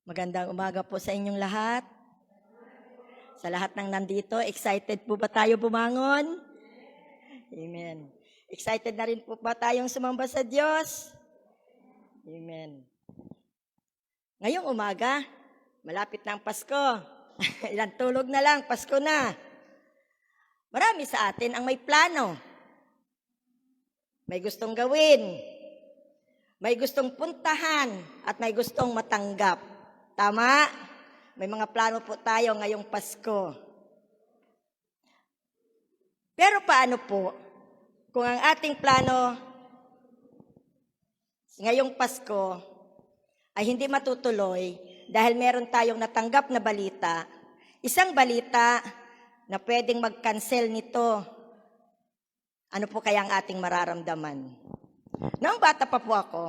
Magandang umaga po sa inyong lahat. Sa lahat ng nandito, excited po ba tayo bumangon? Amen. Excited na rin po ba tayong sumamba sa Diyos? Amen. Ngayong umaga, malapit na ang Pasko. Ilang tulog na lang, Pasko na. Marami sa atin ang may plano. May gustong gawin. May gustong puntahan at may gustong matanggap. Tama? May mga plano po tayo ngayong Pasko. Pero paano po kung ang ating plano ngayong Pasko ay hindi matutuloy dahil meron tayong natanggap na balita, isang balita na pwedeng mag-cancel nito? Ano po kaya ang ating mararamdaman? Noong bata pa po ako,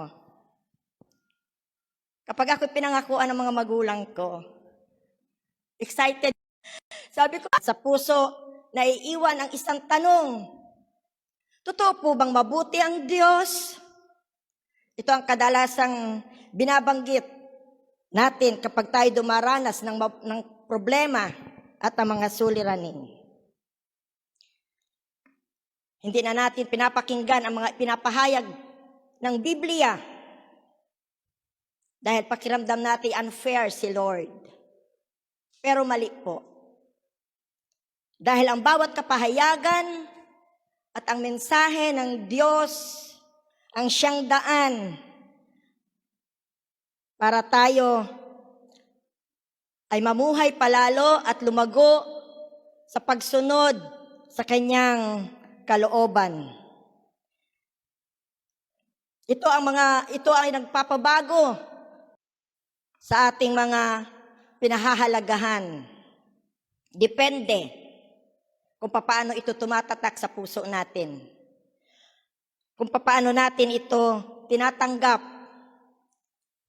kapag ako pinangakuan ng mga magulang ko, excited. Sabi ko, sa puso, naiiwan ang isang tanong. Totoo po bang mabuti ang Diyos? Ito ang kadalasang binabanggit natin kapag tayo dumaranas ng problema at ang mga suliranin. Hindi na natin pinapakinggan ang mga pinapahayag ng Biblia dahil pakiramdam natin unfair si Lord. Pero mali po. Dahil ang bawat kapahayagan at ang mensahe ng Diyos ang siyang daan para tayo ay mamuhay palalo at lumago sa pagsunod sa kanyang kalooban. Ito ay nagpapabago sa ating mga pinahahalagahan. Depende kung paano ito tumatatak sa puso natin. Kung paano natin ito tinatanggap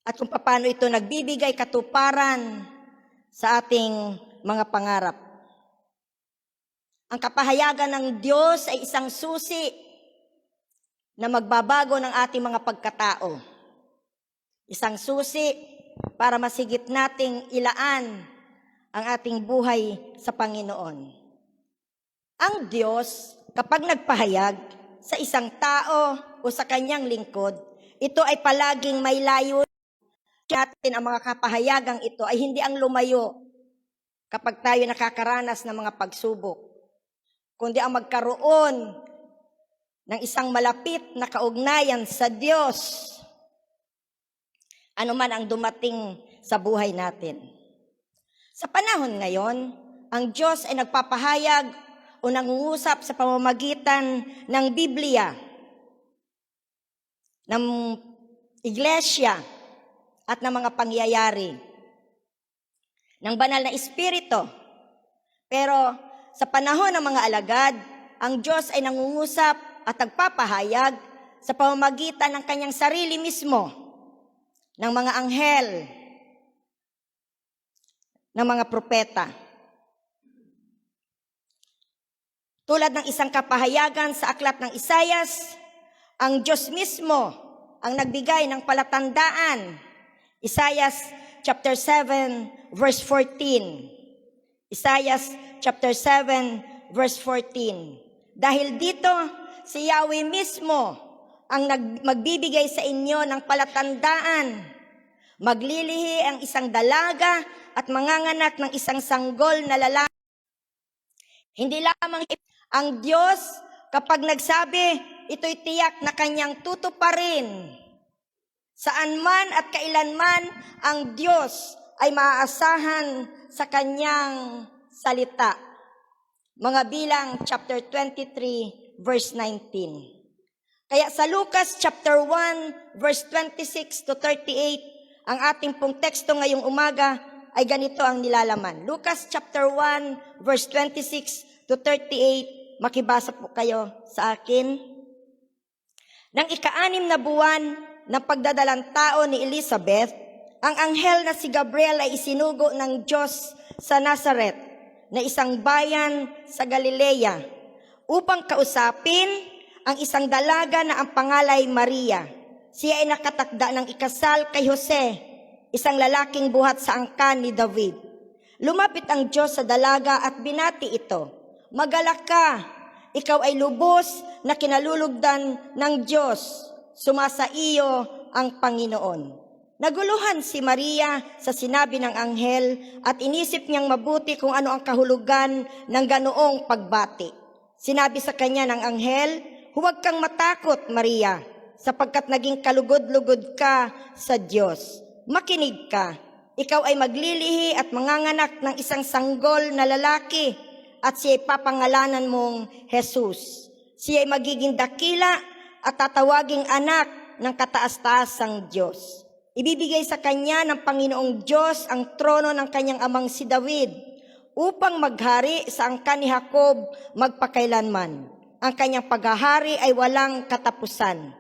at kung paano ito nagbibigay katuparan sa ating mga pangarap. Ang kapahayagan ng Diyos ay isang susi na magbabago ng ating mga pagkatao. Isang susi para masigit nating ilaan ang ating buhay sa Panginoon. Ang Diyos, kapag nagpahayag sa isang tao o sa kanyang lingkod, ito ay palaging may layo natin. Ang mga kapahayagang ito ay hindi ang lumayo kapag tayo nakakaranas ng mga pagsubok, kundi ang magkaroon ng isang malapit na kaugnayan sa Diyos, ano man ang dumating sa buhay natin. Sa panahon ngayon, ang Diyos ay nagpapahayag o nangungusap sa pamamagitan ng Biblia, ng iglesia at ng mga pangyayari, ng banal na Espiritu. Pero sa panahon ng mga alagad, ang Diyos ay nangungusap at nagpapahayag sa pamamagitan ng kanyang sarili mismo, ng mga anghel, ng mga propeta. Tulad ng isang kapahayagan sa aklat ng Isayas, ang Diyos mismo ang nagbigay ng palatandaan. Isayas chapter 7 verse 14. Isayas chapter 7 verse 14. Dahil dito, si Yahweh mismo ang magbibigay sa inyo ng palatandaan. Maglilihi ang isang dalaga at manganganak ng isang sanggol na lalaki. Hindi lamang ang Diyos, kapag nagsabi, ito'y tiyak na kanyang tutuparin. Saan man at kailanman, ang Diyos ay maaasahan sa kanyang salita. Mga Bilang chapter 23 verse 19. Kaya sa Lucas chapter 1 verse 26 to 38, ang ating pong teksto ngayong umaga ay ganito ang nilalaman. Lucas chapter 1 verse 26 to 38, makibasa po kayo sa akin. Nang ika-6 na buwan ng pagdadalang tao ni Elizabeth, ang anghel na si Gabriel ay isinugo ng Diyos sa Nazaret, na isang bayan sa Galilea, upang kausapin ang isang dalaga na ang pangalay Maria. Siya ay nakatakda ng ikasal kay Jose, isang lalaking buhat sa angkan ni David. Lumapit ang Diyos sa dalaga at binati ito. Magalak ka, ikaw ay lubos na kinalulugdan ng Diyos. Sumasa iyo ang Panginoon. Naguluhan si Maria sa sinabi ng anghel at inisip niyang mabuti kung ano ang kahulugan ng ganoong pagbati. Sinabi sa kanya ng anghel, huwag kang matakot, Maria, sapagkat naging kalugod-lugod ka sa Diyos. Makinig ka, ikaw ay maglilihi at manganganak ng isang sanggol na lalaki at siya ay papangalanan mong Jesus. Siya ay magiging dakila at tatawaging anak ng kataas-taasang Diyos. Ibibigay sa kanya ng Panginoong Diyos ang trono ng kanyang amang si David upang maghari sa angkan ni Jacob magpakailanman. Ang kanyang paghahari ay walang katapusan.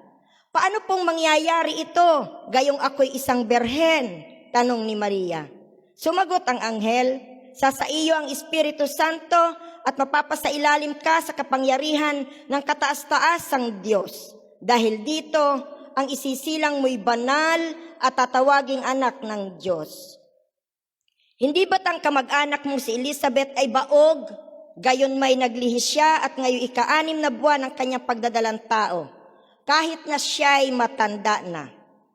Paano pong mangyayari ito? Gayong ako'y isang berhen, tanong ni Maria. Sumagot ang anghel, sa iyo ang Espiritu Santo at mapapasailalim ka sa kapangyarihan ng kataas-taasang Diyos. Dahil dito, ang isisilang mo'y banal at tatawaging anak ng Diyos. Hindi ba't ang kamag-anak mo si Elizabeth ay baog? Gayon may naglihi siya at ngayon ika-6 na buwan ng kanyang pagdadalang tao, kahit na siya'y matanda na,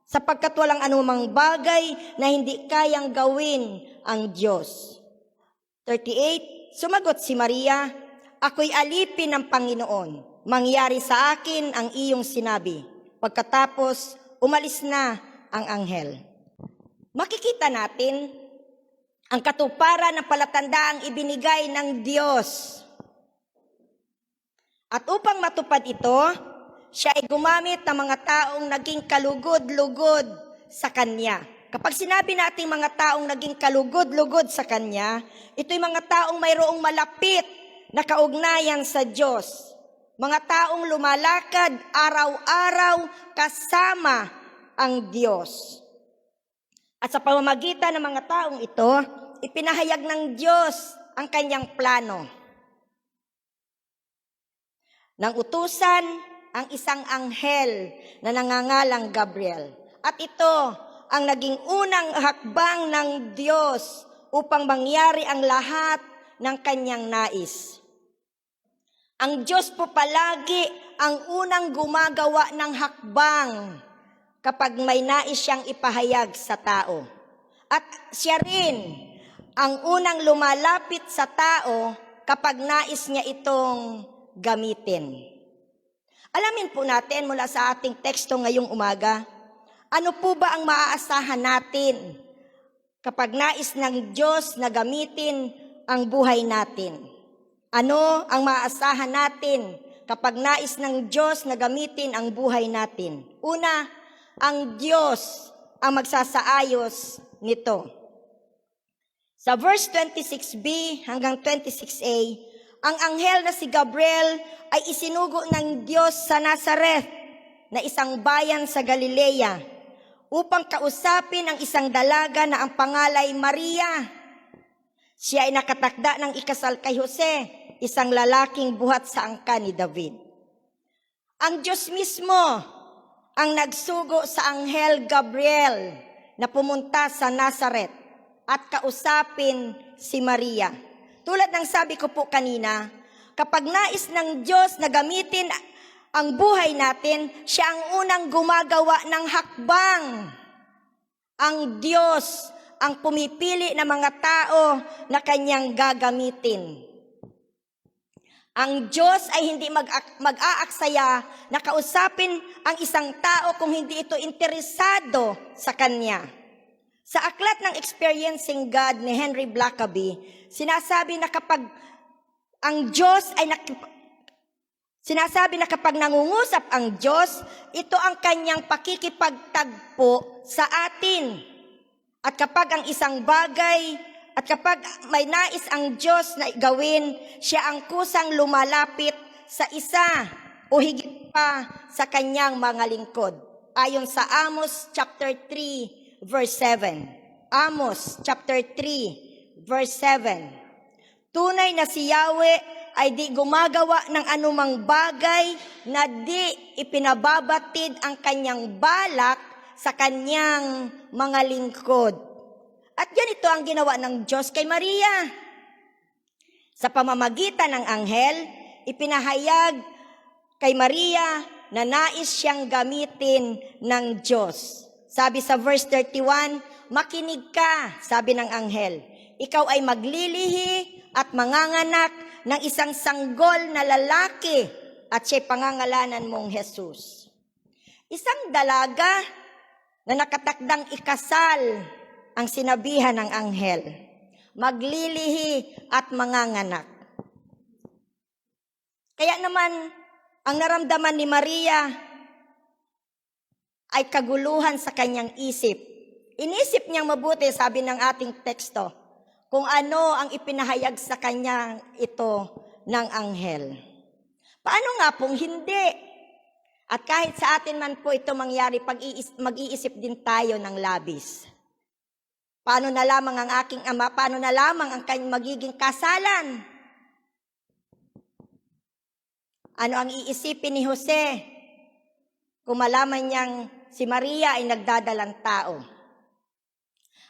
sapagkat walang anumang bagay na hindi kayang gawin ang Diyos. 38, sumagot si Maria, ako'y alipin ng Panginoon, mangyari sa akin ang iyong sinabi. Pagkatapos, umalis na ang anghel. Makikita natin ang katuparan ng palatandaang ibinigay ng Diyos. At upang matupad ito, siya ay gumamit ng mga taong naging kalugod-lugod sa Kanya. Kapag sinabi natin mga taong naging kalugod-lugod sa Kanya, ito'y mga taong mayroong malapit na kaugnayan sa Diyos. Mga taong lumalakad araw-araw kasama ang Diyos. At sa pamamagitan ng mga taong ito, ipinahayag ng Diyos ang kanyang plano. Nang utusan ang isang anghel na nangangalang Gabriel. At ito ang naging unang hakbang ng Diyos upang mangyari ang lahat ng kanyang nais. Ang Diyos po palagi ang unang gumagawa ng hakbang kapag may nais siyang ipahayag sa tao. At siya rin ang unang lumalapit sa tao kapag nais niya itong gamitin. Alamin po natin mula sa ating teksto ngayong umaga, ano po ba ang maaasahan natin kapag nais ng Diyos na gamitin ang buhay natin? Ano ang maaasahan natin kapag nais ng Diyos na gamitin ang buhay natin? Una, ang Diyos ang magsasaayos nito. Sa verse 26b hanggang 26a, ang anghel na si Gabriel ay isinugo ng Diyos sa Nazareth na isang bayan sa Galilea upang kausapin ang isang dalaga na ang pangalay Maria. Siya ay nakatakda ng ikasal kay Jose, isang lalaking buhat sa angkan ni David. Ang Diyos mismo ang nagsugo sa anghel Gabriel na pumunta sa Nazareth at kausapin si Maria. Tulad ng sabi ko po kanina, kapag nais ng Diyos na gamitin ang buhay natin, siya ang unang gumagawa ng hakbang. Ang Diyos ang pumipili ng mga tao na kanyang gagamitin. Ang Diyos ay hindi mag-aaksaya na kausapin ang isang tao kung hindi ito interesado sa Kanya. Sa aklat ng Experiencing God ni Henry Blackaby, sinasabi na kapag nangungusap ang Diyos, ito ang Kanyang pakikipagtagpo sa atin. At kapag ang isang bagay, at kapag may nais ang Diyos na gawin, siya ang kusang lumalapit sa isa o higit pa sa kanyang mga lingkod. Ayon sa Amos chapter 3 verse 7. Amos chapter 3 verse 7. Tunay na si Yahweh ay di gumagawa ng anumang bagay na di ipinababatid ang kanyang balak sa kanyang mga lingkod. At ganito ang ginawa ng Diyos kay Maria. Sa pamamagitan ng anghel, ipinahayag kay Maria na nais siyang gamitin ng Diyos. Sabi sa verse 31, makinig ka, sabi ng anghel, ikaw ay maglilihi at manganganak ng isang sanggol na lalaki at siya'y pangangalanan mong Jesus. Isang dalaga na nakatakdang ikasal ang sinabihan ng anghel, maglilihi at manganganak. Kaya naman, ang naramdaman ni Maria ay kaguluhan sa kanyang isip. Inisip niyang mabuti, sabi ng ating teksto, kung ano ang ipinahayag sa kanya ito ng anghel. Paano nga pong hindi? At kahit sa atin man po ito mangyari, mag-iisip din tayo ng labis. Paano na lamang ang aking ama? Paano na lamang ang kanyang magiging kasalan? Ano ang iisipin ni Jose kung malaman niyang si Maria ay nagdadalang tao?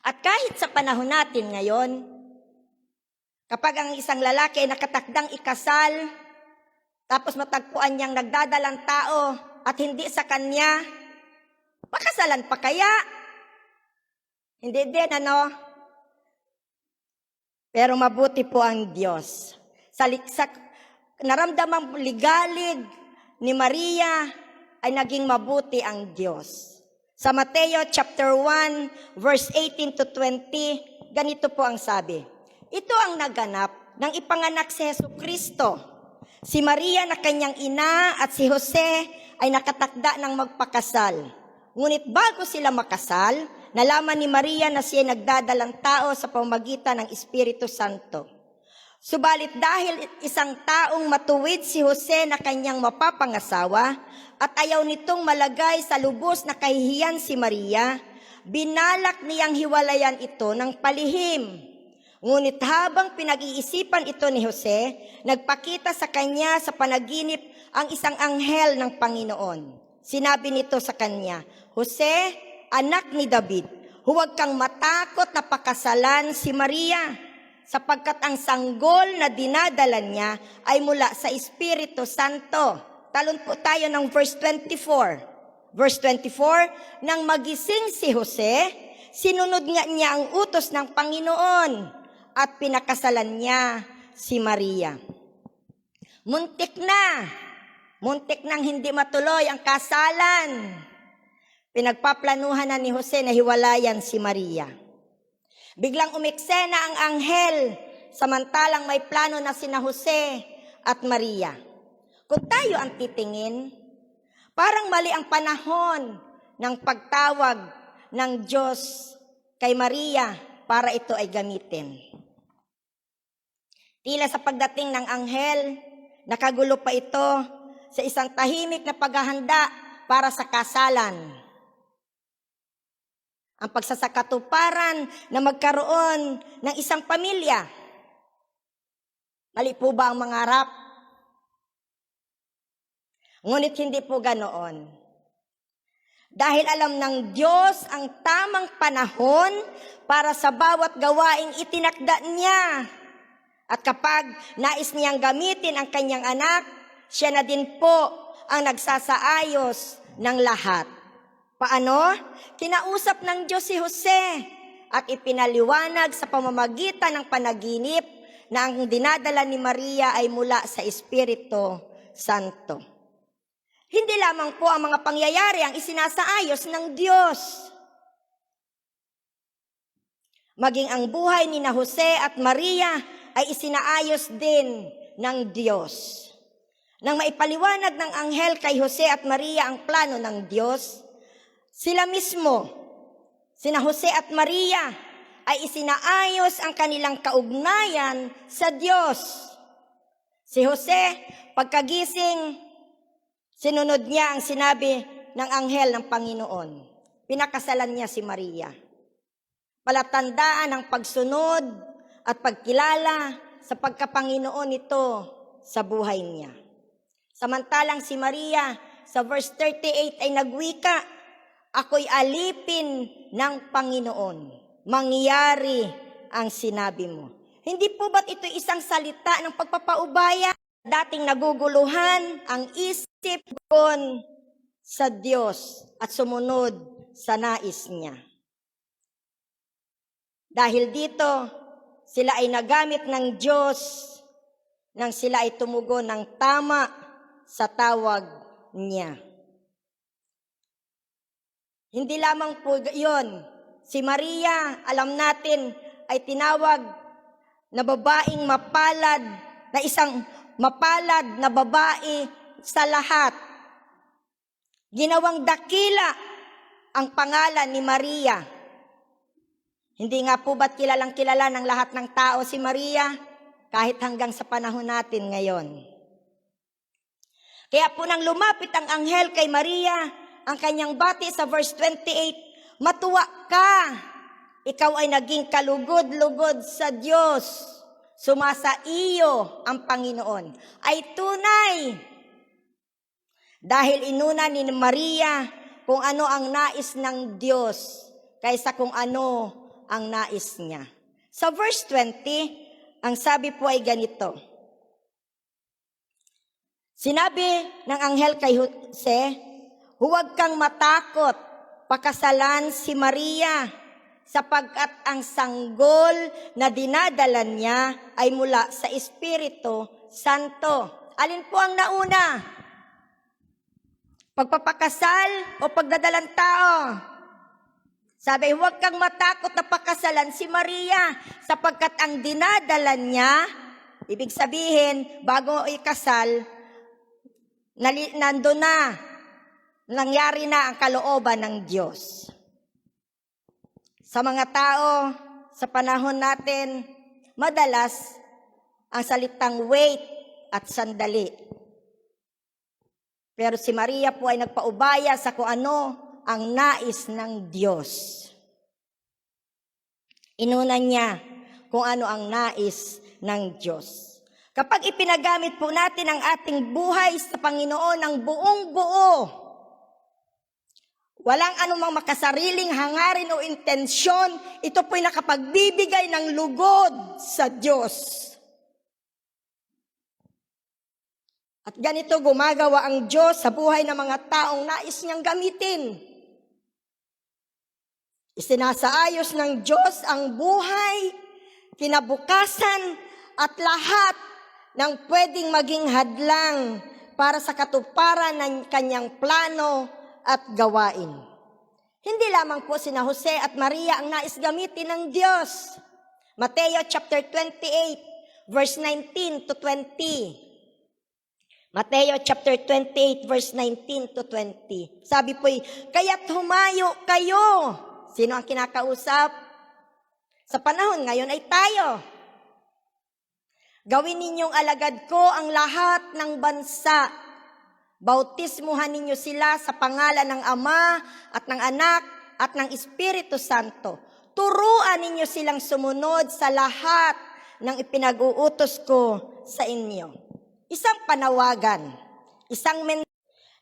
At kahit sa panahon natin ngayon, kapag ang isang lalaki ay nakatakdang ikasal, tapos matagpuan niyang nagdadalang tao at hindi sa kanya, pakasalan pa kaya? Hindi din, ano? Pero mabuti po ang Diyos. Sa naramdamang ligalig ni Maria ay naging mabuti ang Diyos. Sa Mateo chapter 1, verse 18 to 20, ganito po ang sabi. Ito ang naganap ng ipanganak si Jesucristo. Si Maria na kanyang ina at si Jose ay nakatakda ng magpakasal. Ngunit bago sila makasal, nalaman ni Maria na siya nagdadalang tao sa pamamagitan ng Espiritu Santo. Subalit dahil isang taong matuwid si Jose na kanyang mapapangasawa at ayaw nitong malagay sa lubos na kahihiyan si Maria, binalak niyang hiwalayan ito ng palihim. Ngunit habang pinag-iisipan ito ni Jose, nagpakita sa kanya sa panaginip ang isang anghel ng Panginoon. Sinabi nito sa kanya, Jose, anak ni David, huwag kang matakot na pakasalan si Maria, sapagkat ang sanggol na dinadala niya ay mula sa Espiritu Santo. Talon po tayo ng verse 24. Verse 24, nang magising si Jose, sinunod nga niya ang utos ng Panginoon at pinakasalan niya si Maria. Muntik nang hindi matuloy ang kasalan. Pinagpaplanuhan na ni Jose na hiwalayan si Maria. Biglang umeksena ang anghel, samantalang may plano na sina Jose at Maria. Kung tayo ang titingin, parang mali ang panahon ng pagtawag ng Diyos kay Maria para ito ay gamitin. Tila sa pagdating ng anghel, nakagulo pa ito sa isang tahimik na paghahanda para sa kasalan. Ang pagsasakatuparan na magkaroon ng isang pamilya. Mali po ba ang mangarap? Ngunit hindi po ganoon. Dahil alam ng Diyos ang tamang panahon para sa bawat gawaing itinakda niya. At kapag nais niyang gamitin ang kanyang anak, siya na din po ang nagsasaayos ng lahat. Paano? Kinausap ng Diyos si Jose at ipinaliwanag sa pamamagitan ng panaginip na ang dinadala ni Maria ay mula sa Espiritu Santo. Hindi lamang po ang mga pangyayari ang isinasaayos ng Diyos. Maging ang buhay ni na Jose at Maria ay isinaayos din ng Diyos. Nang maipaliwanag ng anghel kay Jose at Maria ang plano ng Diyos, sila mismo, sina Jose at Maria, ay isinaayos ang kanilang kaugnayan sa Diyos. Si Jose, pagkagising, sinunod niya ang sinabi ng anghel ng Panginoon. Pinakasalan niya si Maria. Palatandaan ang pagsunod at pagkilala sa pagkapanginoon nito sa buhay niya. Samantalang si Maria, sa verse 38 ay nagwika, ako'y alipin ng Panginoon. Mangyari ang sinabi mo. Hindi po ba't ito isang salita ng pagpapaubaya? Dating naguguluhan ang isip kon sa Diyos at sumunod sa nais niya. Dahil dito, sila ay nagamit ng Diyos nang sila ay tumugon ng tama sa tawag niya. Hindi lamang po yun. Si Maria, alam natin, ay tinawag na babaeng mapalad, na isang mapalad na babae sa lahat. Ginawang dakila ang pangalan ni Maria. Hindi nga po ba't kilalang kilala ng lahat ng tao si Maria? Kahit hanggang sa panahon natin ngayon. Kaya po nang lumapit ang anghel kay Maria, ang kanyang bati sa verse 28, matuwa ka, ikaw ay naging kalugod-lugod sa Diyos. Sumasa iyo ang Panginoon. Ay tunay. Dahil inuna ni Maria kung ano ang nais ng Diyos kaysa kung ano ang nais niya. Sa verse 20, ang sabi po ay ganito. Sinabi ng anghel kay Jose, huwag kang matakot, pakasalan si Maria, sapagkat ang sanggol na dinadala niya ay mula sa Espiritu Santo. Alin po ang nauna? Pagpapakasal o pagdadalang tao? Sabi, huwag kang matakot na pakasalan si Maria, sapagkat ang dinadala niya, ibig sabihin, bago ikasal, nandun na, nangyari na ang kalooban ng Diyos. Sa mga tao, sa panahon natin, madalas ang salitang wait at sandali. Pero si Maria po ay nagpaubaya sa kung ano ang nais ng Diyos. Inuna niya kung ano ang nais ng Diyos. Kapag ipinagamit po natin ang ating buhay sa Panginoon ng buong buo, walang anumang makasariling hangarin o intensyon, ito po'y nakapagbibigay ng lugod sa Diyos. At ganito gumagawa ang Diyos sa buhay ng mga taong nais niyang gamitin. Isinasaayos ng Diyos ang buhay, kinabukasan, at lahat ng pwedeng maging hadlang para sa katuparan ng kanyang plano at gawain. Hindi lamang po sina Jose at Maria ang nais gamitin ng Diyos. Mateo chapter 28, verse 19 to 20. Mateo chapter 28, verse 19 to 20. Sabi po'y, kaya't humayo kayo. Sino ang kinakausap? Sa panahon ngayon ay tayo. Gawin ninyong alagad ko ang lahat ng bansa. Bautismuhan ninyo sila sa pangalan ng Ama at ng Anak at ng Espiritu Santo. Turuan ninyo silang sumunod sa lahat ng ipinag-uutos ko sa inyo. Isang panawagan, isang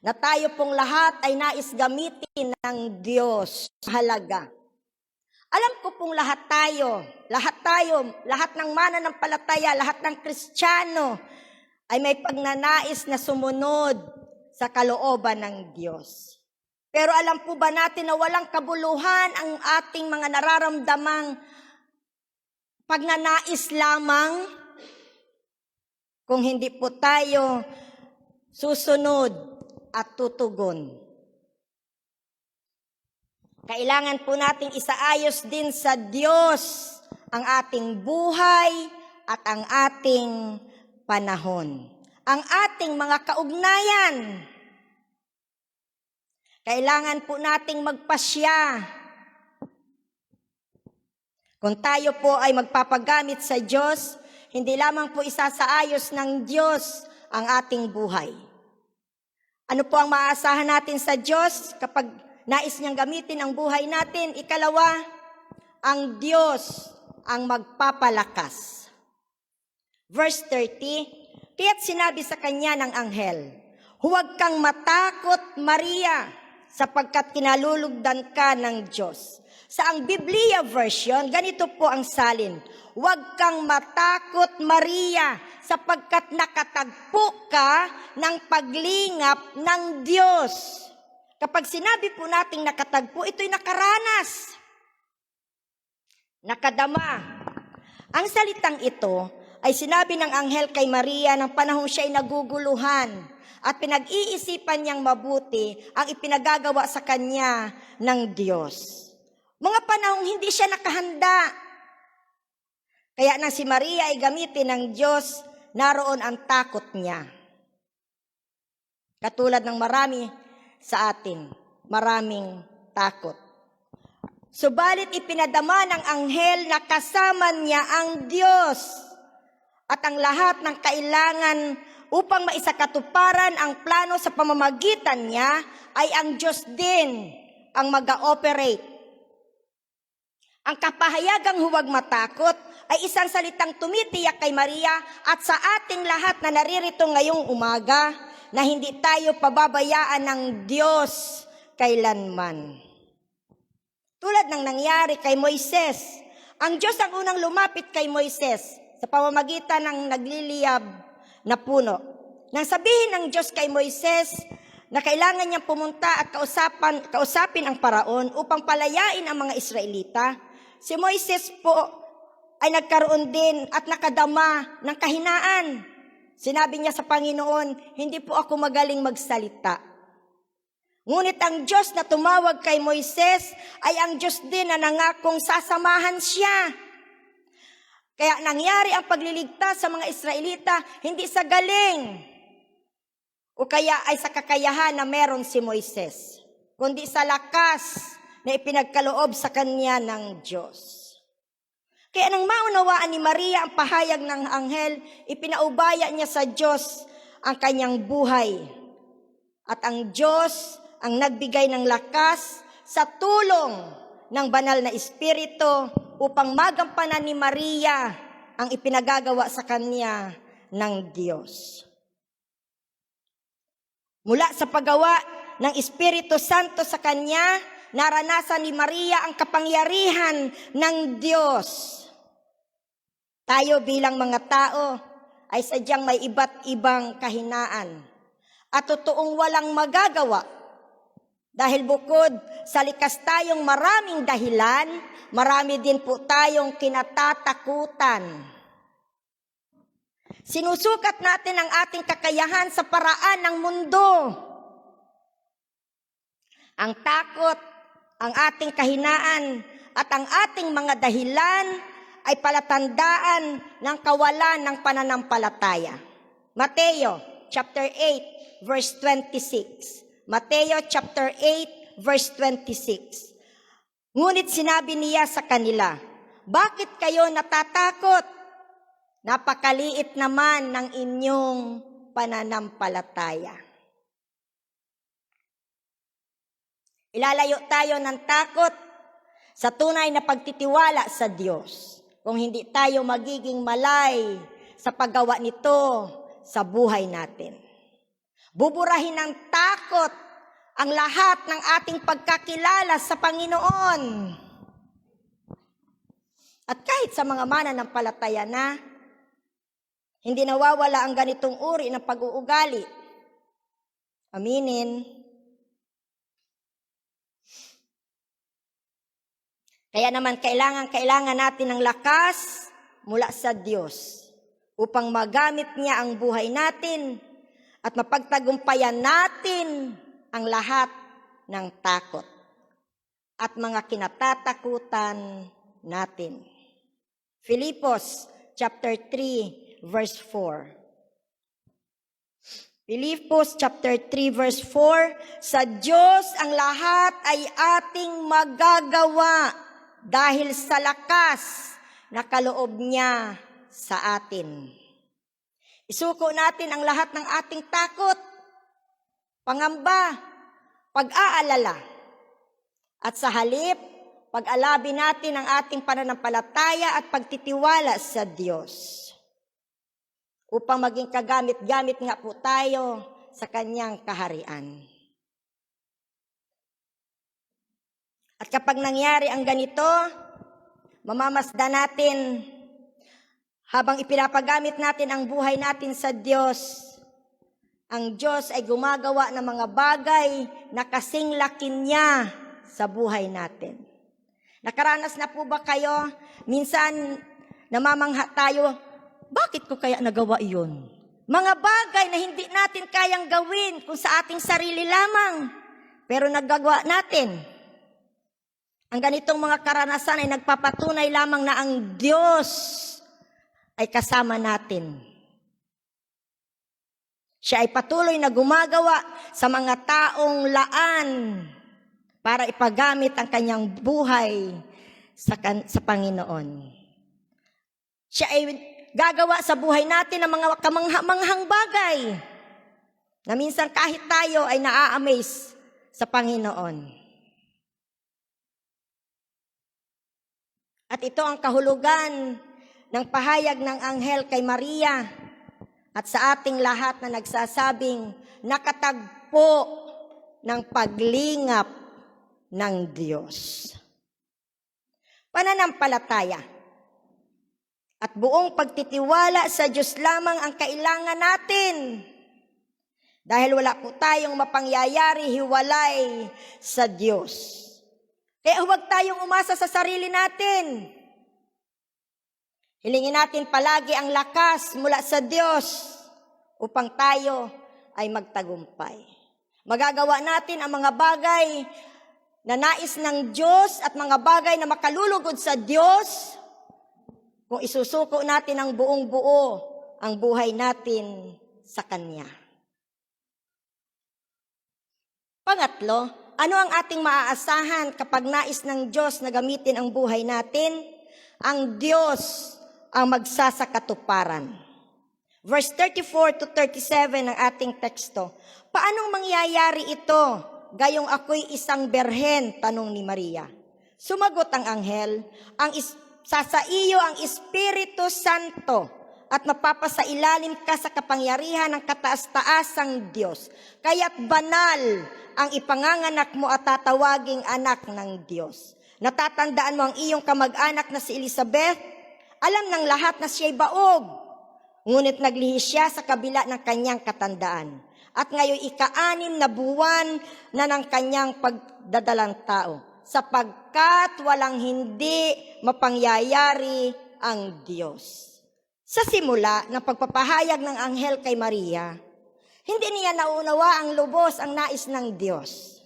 na tayo pong lahat ay nais gamitin ng Diyos. Halaga. Alam ko pong lahat ng mananampalataya, lahat ng Kristiyano ay may pagnanais na sumunod sa kalooban ng Diyos. Pero alam po ba natin na walang kabuluhan ang ating mga nararamdamang pagnanais lamang kung hindi po tayo susunod at tutugon. Kailangan po nating isaayos din sa Diyos ang ating buhay at ang ating panahon. Ang ating mga kaugnayan. Kailangan po nating magpasya. Kung tayo po ay magpapagamit sa Diyos, hindi lamang po isasaayos ng Diyos ang ating buhay. Ano po ang maaasahan natin sa Diyos kapag nais niyang gamitin ang buhay natin? Ikalawa, ang Diyos ang magpapalakas. Verse 30, kaya't sinabi sa kanya ng anghel, huwag kang matakot, Maria, sapagkat kinalulugdan ka ng Diyos. Sa ang Biblia version, ganito po ang salin, huwag kang matakot, Maria, sapagkat nakatagpo ka ng paglingap ng Diyos. Kapag sinabi po nating nakatagpo, ito'y nakaranas, nakadama. Ang salitang ito ay sinabi ng anghel kay Maria ng panahong siya'y naguguluhan at pinag-iisipan niyang mabuti ang ipinagagawa sa kanya ng Diyos. Mga panahong hindi siya nakahanda. Kaya nang si Maria ay gamitin ng Diyos, naroon ang takot niya. Katulad ng marami sa atin, maraming takot. Subalit ipinadama ng anghel na kasama niya ang Diyos at ang lahat ng kailangan upang maisakatuparan ang plano sa pamamagitan niya ay ang Diyos din ang mag-ooperate. Ang kapahayagang huwag matakot ay isang salitang tumitiyak kay Maria at sa ating lahat na naririto ngayong umaga na hindi tayo pababayaan ng Diyos kailanman. Tulad ng nangyari kay Moises, ang Diyos ang unang lumapit kay Moises sa pamamagitan ng nagliliyab na puno. Nang sabihin ng Diyos kay Moises na kailangan niyang pumunta at kausapin ang paraon upang palayain ang mga Israelita, si Moises po ay nagkaroon din at nakadama ng kahinaan. Sinabi niya sa Panginoon, hindi po ako magaling magsalita. Ngunit ang Diyos na tumawag kay Moises ay ang Diyos din na nangakong sasamahan siya. Kaya nangyari ang pagliligtas sa mga Israelita hindi sa galing o kaya ay sa kakayahan na meron si Moises, kundi sa lakas na ipinagkaloob sa kanya ng Diyos. Kaya nang maunawaan ni Maria ang pahayag ng anghel, ipinaubaya niya sa Diyos ang kanyang buhay. At ang Diyos ang nagbigay ng lakas sa tulong ng banal na Espiritu upang magampanan ni Maria ang ipinagagawa sa kanya ng Diyos. Mula sa paggawa ng Espiritu Santo sa kanya, naranasan ni Maria ang kapangyarihan ng Diyos. Tayo bilang mga tao ay sadyang may iba't ibang kahinaan at totoong walang magagawa. Dahil bukod sa likas tayong maraming dahilan, marami din po tayong kinatatakutan. Sinusukat natin ang ating kakayahan sa paraan ng mundo. Ang takot, ang ating kahinaan, at ang ating mga dahilan ay palatandaan ng kawalan ng pananampalataya. Mateo chapter 8 verse 26. Mateo chapter 8 verse 26. Ngunit sinabi niya sa kanila, bakit kayo natatakot? Napakaliit naman ng inyong pananampalataya. Ilalayo tayo ng takot sa tunay na pagtitiwala sa Diyos. Kung hindi tayo magiging malay sa paggawa nito sa buhay natin. Buburahin ng takot ang lahat ng ating pagkakilala sa Panginoon. At kahit sa mga mananampalataya na, hindi nawawala ang ganitong uri ng pag-uugali. Aminin. Kaya naman kailangan natin ng lakas mula sa Diyos upang magamit niya ang buhay natin at mapagtagumpayan natin ang lahat ng takot at mga kinatatakutan natin. Filipos chapter 3 verse 4. Filipos chapter 3 verse 4, sa Diyos ang lahat ay ating magagawa dahil sa lakas na kaloob niya sa atin. Isuko natin ang lahat ng ating takot, pangamba, pag-aalala. At sa halip, pag-alabi natin ang ating pananampalataya at pagtitiwala sa Diyos. Upang maging kagamit-gamit nga po tayo sa kanyang kaharian. At kapag nangyari ang ganito, mamamasdan natin habang ipinapagamit natin ang buhay natin sa Diyos, ang Diyos ay gumagawa ng mga bagay na kasing laki niya sa buhay natin. Nakaranas na po ba kayo? Minsan, namamangha tayo, bakit ko kaya nagawa iyon? Mga bagay na hindi natin kayang gawin kung sa ating sarili lamang, pero nagagawa natin. Ang ganitong mga karanasan ay nagpapatunay lamang na ang Diyos ay kasama natin. Siya ay patuloy na gumagawa sa mga taong laan para ipagamit ang kanyang buhay sa Panginoon. Siya ay gagawa sa buhay natin ng mga kamangha-manghang bagay na minsan kahit tayo ay naa-amaze sa Panginoon. At ito ang kahulugan ng pahayag ng anghel kay Maria at sa ating lahat na nagsasabing nakatagpo ng paglingap ng Diyos. Pananampalataya at buong pagtitiwala sa Diyos lamang ang kailangan natin. Dahil wala po tayong mapangyayari hiwalay sa Diyos. Kaya huwag tayong umasa sa sarili natin. Hilingin natin palagi ang lakas mula sa Diyos upang tayo ay magtagumpay. Magagawa natin ang mga bagay na nais ng Diyos at mga bagay na makalulugod sa Diyos kung isusuko natin ang buong buo ang buhay natin sa Kanya. Pangatlo, ano ang ating maaasahan kapag nais ng Diyos na gamitin ang buhay natin? Ang Diyos ang magsasakatuparan. Verse 34 to 37 ng ating teksto. Paanong mangyayari ito? Gayong ako'y isang berhen, tanong ni Maria. Sumagot ang anghel, sasaiyo ang Espiritu Santo at mapapasailalim ka sa kapangyarihan ng kataas-taasang Diyos. Kaya't banal ang ipanganganak mo at tatawaging anak ng Diyos. Natatandaan mo ang iyong kamag-anak na si Elizabeth? Alam ng lahat na siya'y baog. Ngunit naglihi siya sa kabila ng kanyang katandaan. At ngayon ika-6 na buwan na ng kanyang pagdadalang tao. Sapagkat walang hindi mapangyayari ang Diyos. Sa simula ng pagpapahayag ng anghel kay Maria, hindi niya nauunawa ang lubos ang nais ng Diyos.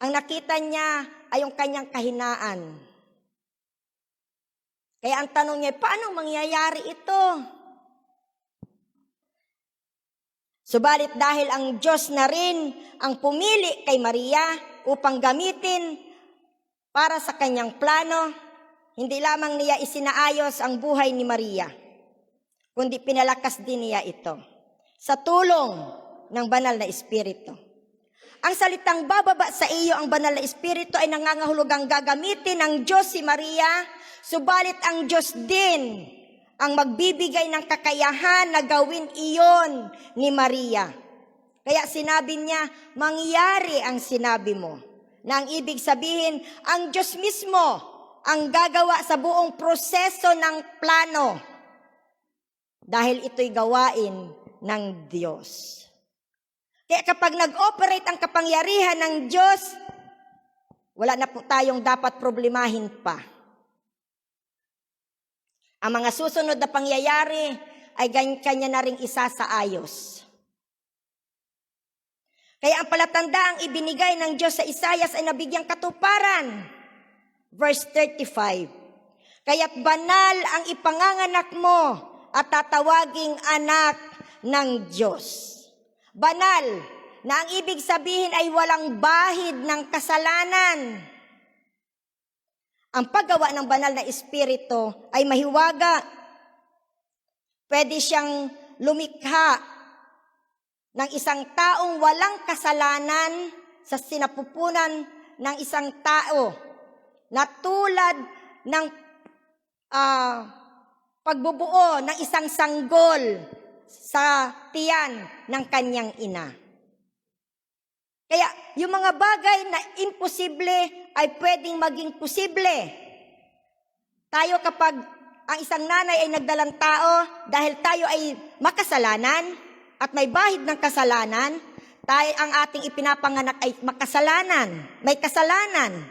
Ang nakita niya ay yung kanyang kahinaan. Kaya ang tanong niya, paano mangyayari ito? Subalit dahil ang Diyos na rin ang pumili kay Maria upang gamitin para sa kanyang plano, hindi lamang niya isinaayos ang buhay ni Maria, kundi pinalakas din niya ito sa tulong ng banal na Espiritu. Ang salitang bababa sa iyo ang banal na Espiritu ay nangangahulugang gagamitin ng Diyos si Maria, subalit ang Diyos din ang magbibigay ng kakayahan na gawin iyon ni Maria. Kaya sinabi niya, mangyari ang sinabi mo. Na ang ibig sabihin, ang Diyos mismo ang gagawa sa buong proseso ng plano. Dahil ito'y gawain ng Diyos. Kaya kapag nag-operate ang kapangyarihan ng Diyos, wala na po tayong dapat problemahin pa. Ang mga susunod na pangyayari ay kanya na ring isasaayos. Kaya ang palatandaang ibinigay ng Diyos sa Isaias ay nabigyang katuparan. Verse 35. Kaya't banal ang ipanganganak mo at tatawaging anak ng Diyos. Banal, na ang ibig sabihin ay walang bahid ng kasalanan. Ang paggawa ng banal na Espiritu ay mahiwaga. Pwede siyang lumikha ng isang taong walang kasalanan sa sinapupunan ng isang tao na tulad ng pagbubuo ng isang sanggol sa tiyan ng kanyang ina. Kaya yung mga bagay na imposible ay pwedeng maging posible. Tayo kapag ang isang nanay ay nagdalang tao, dahil tayo ay makasalanan at may bahid ng kasalanan, tayo ang ating ipinapanganak ay makasalanan, may kasalanan.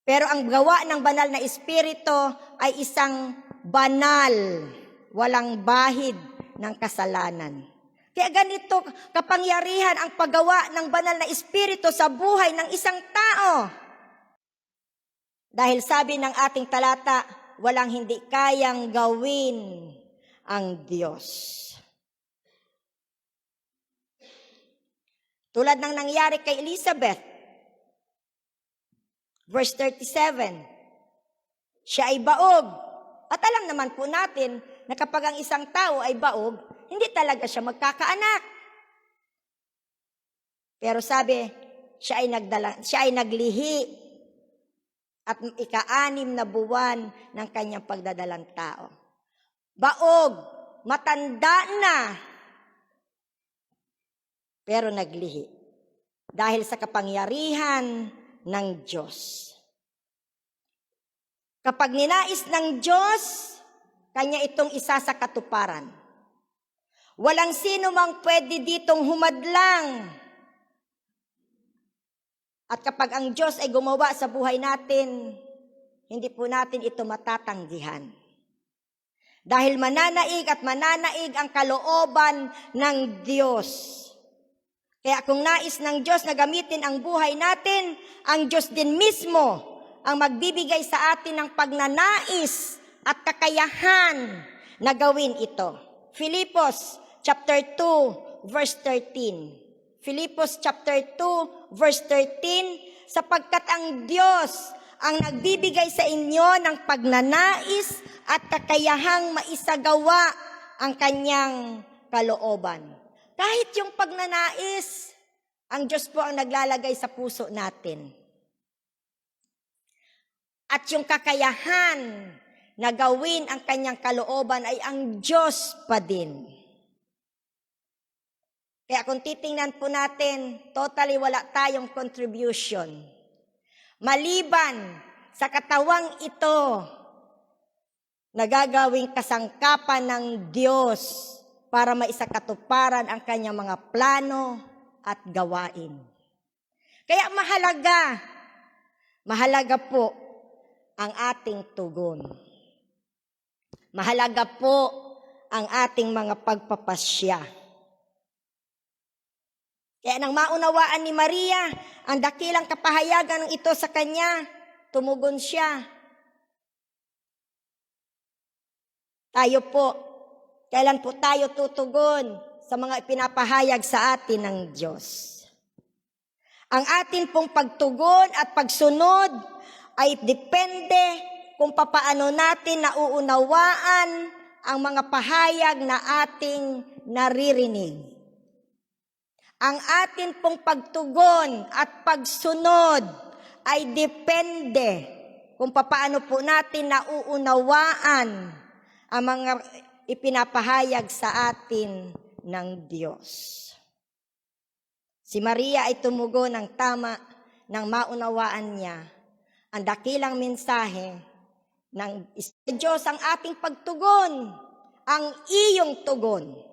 Pero ang gawa ng banal na Espiritu ay isang banal, walang bahid ng kasalanan. Kaya ganito kapangyarihan ang paggawa ng banal na Espiritu sa buhay ng isang tao. Dahil sabi ng ating talata, walang hindi kayang gawin ang Diyos. Tulad ng nangyari kay Elizabeth, verse 37, siya ay baog. At alam naman po natin na kapag ang isang tao ay baog, hindi talaga siya magkakaanak. Pero sabi, siya ay naglihi at ika-6 na buwan ng kanyang pagdadalang tao. Baog, matanda na, pero naglihi. Dahil sa kapangyarihan ng Diyos. Kapag ninais ng Diyos, kanya itong isa sa katuparan. Walang sino mang pwede ditong humadlang. At kapag ang Diyos ay gumawa sa buhay natin, hindi po natin ito matatanggihan. Dahil mananaig at mananaig ang kalooban ng Diyos. Kaya kung nais ng Diyos na gamitin ang buhay natin, ang Diyos din mismo ang magbibigay sa atin ng pagnanais at kakayahan na gawin ito. Filipos chapter 2 verse 13. Filipos chapter 2 verse 13, sapagkat ang Diyos ang nagbibigay sa inyo ng pagnanais at kakayahang maisagawa ang kanyang kalooban. Kahit yung pagnanais, ang Diyos po ang naglalagay sa puso natin. At yung kakayahan na gawin ang kanyang kalooban ay ang Diyos pa din. Kaya kung titingnan po natin, totally wala tayong contribution. Maliban sa katawang ito, nagagawing kasangkapan ng Diyos para maisakatuparan ang kanyang mga plano at gawain. Kaya mahalaga po ang ating tugon. Mahalaga po ang ating mga pagpapasya. Kaya nang maunawaan ni Maria ang dakilang kapahayagan ng ito sa kanya, tumugon siya. Tayo po, kailan po tayo tutugon sa mga ipinapahayag sa atin ng Diyos? Ang atin pong pagtugon at pagsunod ay depende kung papaano natin nauunawaan ang mga pahayag na ating naririnig. Ang atin pong pagtugon at pagsunod ay depende kung papaano po natin nauunawaan ang mga ipinapahayag sa atin ng Diyos. Si Maria ay tumugon ng tama nang maunawaan niya ang dakilang mensahe ng Diyos, ang ating pagtugon, ang iyong tugon.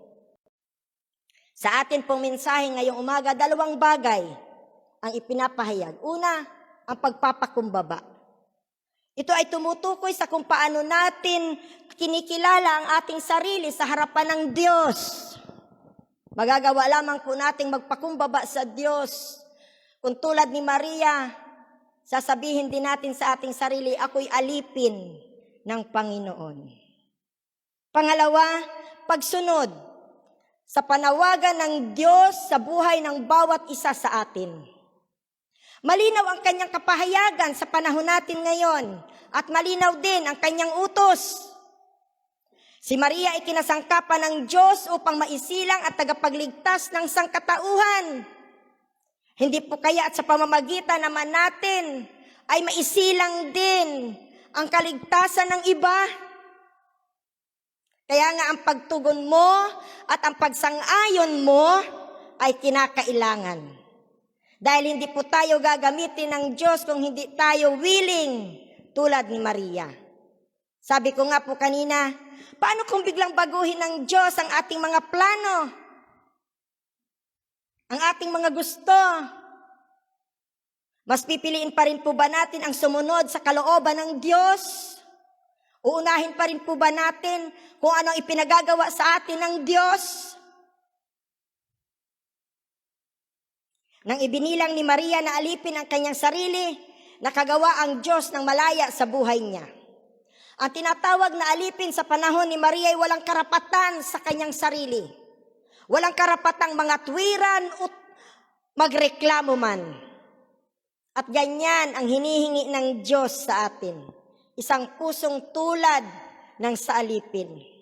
Sa atin pong mensahe ngayong umaga, 2 bagay ang ipinapahayag. Una, ang pagpapakumbaba. Ito ay tumutukoy sa kung paano natin kinikilala ang ating sarili sa harapan ng Diyos. Magagawa lamang po nating magpakumbaba sa Diyos. Kung tulad ni Maria, sasabihin din natin sa ating sarili, ako'y alipin ng Panginoon. Pangalawa, pagsunod sa panawagan ng Diyos sa buhay ng bawat isa sa atin. Malinaw ang kanyang kapahayagan sa panahon natin ngayon at malinaw din ang kanyang utos. Si Maria ay kinasangkapan ng Diyos upang maisilang at tagapagligtas ng sangkatauhan. Hindi po kaya at sa pamamagitan naman natin ay maisilang din ang kaligtasan ng iba? Kaya nga ang pagtugon mo at ang pagsang-ayon mo ay kinakailangan. Dahil hindi po tayo gagamitin ng Diyos kung hindi tayo willing tulad ni Maria. Sabi ko nga po kanina, paano kung biglang baguhin ng Diyos ang ating mga plano? Ang ating mga gusto? Mas pipiliin pa rin po ba natin ang sumunod sa kalooban ng Diyos? Uunahin pa rin po ba natin kung ano ang ipinagagawa sa atin ng Diyos? Nang ibinilang ni Maria na alipin ang kanyang sarili, nakagawa ang Diyos ng malaya sa buhay niya. Ang tinatawag na alipin sa panahon ni Maria ay walang karapatan sa kanyang sarili. Walang karapatang mga tuwiran o magreklamo man. At ganyan ang hinihingi ng Diyos sa atin. Isang pusong tulad ng sa alipin.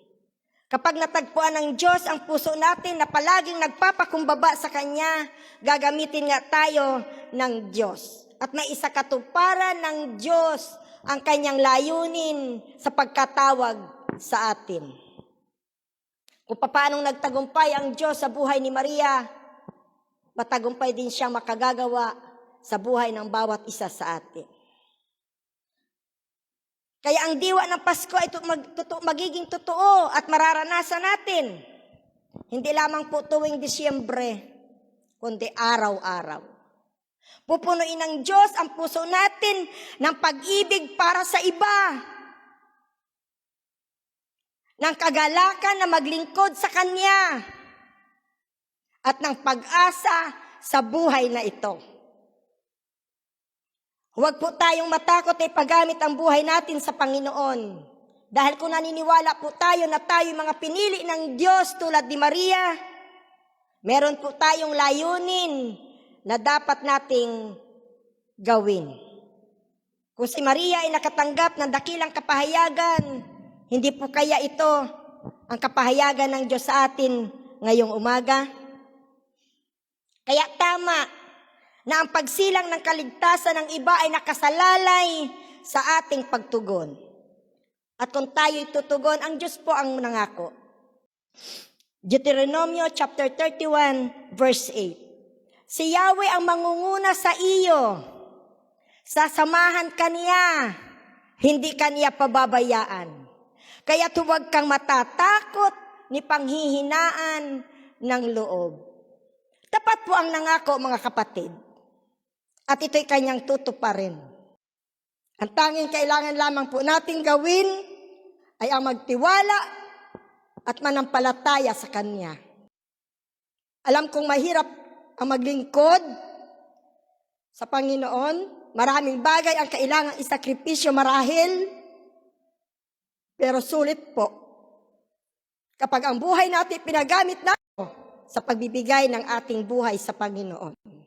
Kapag natagpuan ng Diyos ang puso natin na palaging nagpapakumbaba sa Kanya, gagamitin nga tayo ng Diyos. At may isa katuparan ng Diyos ang Kanyang layunin sa pagkatawag sa atin. Kung paanong nagtagumpay ang Diyos sa buhay ni Maria, matagumpay din siyang makagagawa sa buhay ng bawat isa sa atin. Kaya ang diwa ng Pasko ay magiging totoo at mararanasan natin. Hindi lamang po tuwing Disyembre, kundi araw-araw. Pupunuin ng Diyos ang puso natin ng pag-ibig para sa iba. Ng kagalakan na maglingkod sa Kanya. At ng pag-asa sa buhay na ito. Huwag po tayong matakot ay paggamit ang buhay natin sa Panginoon. Dahil kung naniniwala po tayo na tayo mga pinili ng Diyos tulad ni Maria, meron po tayong layunin na dapat nating gawin. Kung si Maria ay nakatanggap ng dakilang kapahayagan, hindi po kaya ito ang kapahayagan ng Diyos sa atin ngayong umaga? Kaya tama na ang pagsilang ng kaligtasan ng iba ay nakasalalay sa ating pagtugon. At kung tayo'y tutugon, ang Diyos po ang nangako. Deuteronomio chapter 31 verse 8. Si Yahweh ang mangunguna sa iyo. Sasamahan ka niya, hindi ka niya pababayaan. Kaya huwag kang matatakot ni panghihinaan ng loob. Tapat po ang nangako, mga kapatid. At ito'y kanyang tutuparin. Ang tanging kailangan lamang po nating gawin ay ang magtiwala at manampalataya sa Kanya. Alam kong mahirap ang maglingkod sa Panginoon. Maraming bagay ang kailangang isakripisyo marahil. Pero sulit po kapag ang buhay natin pinagamit natin sa pagbibigay ng ating buhay sa Panginoon.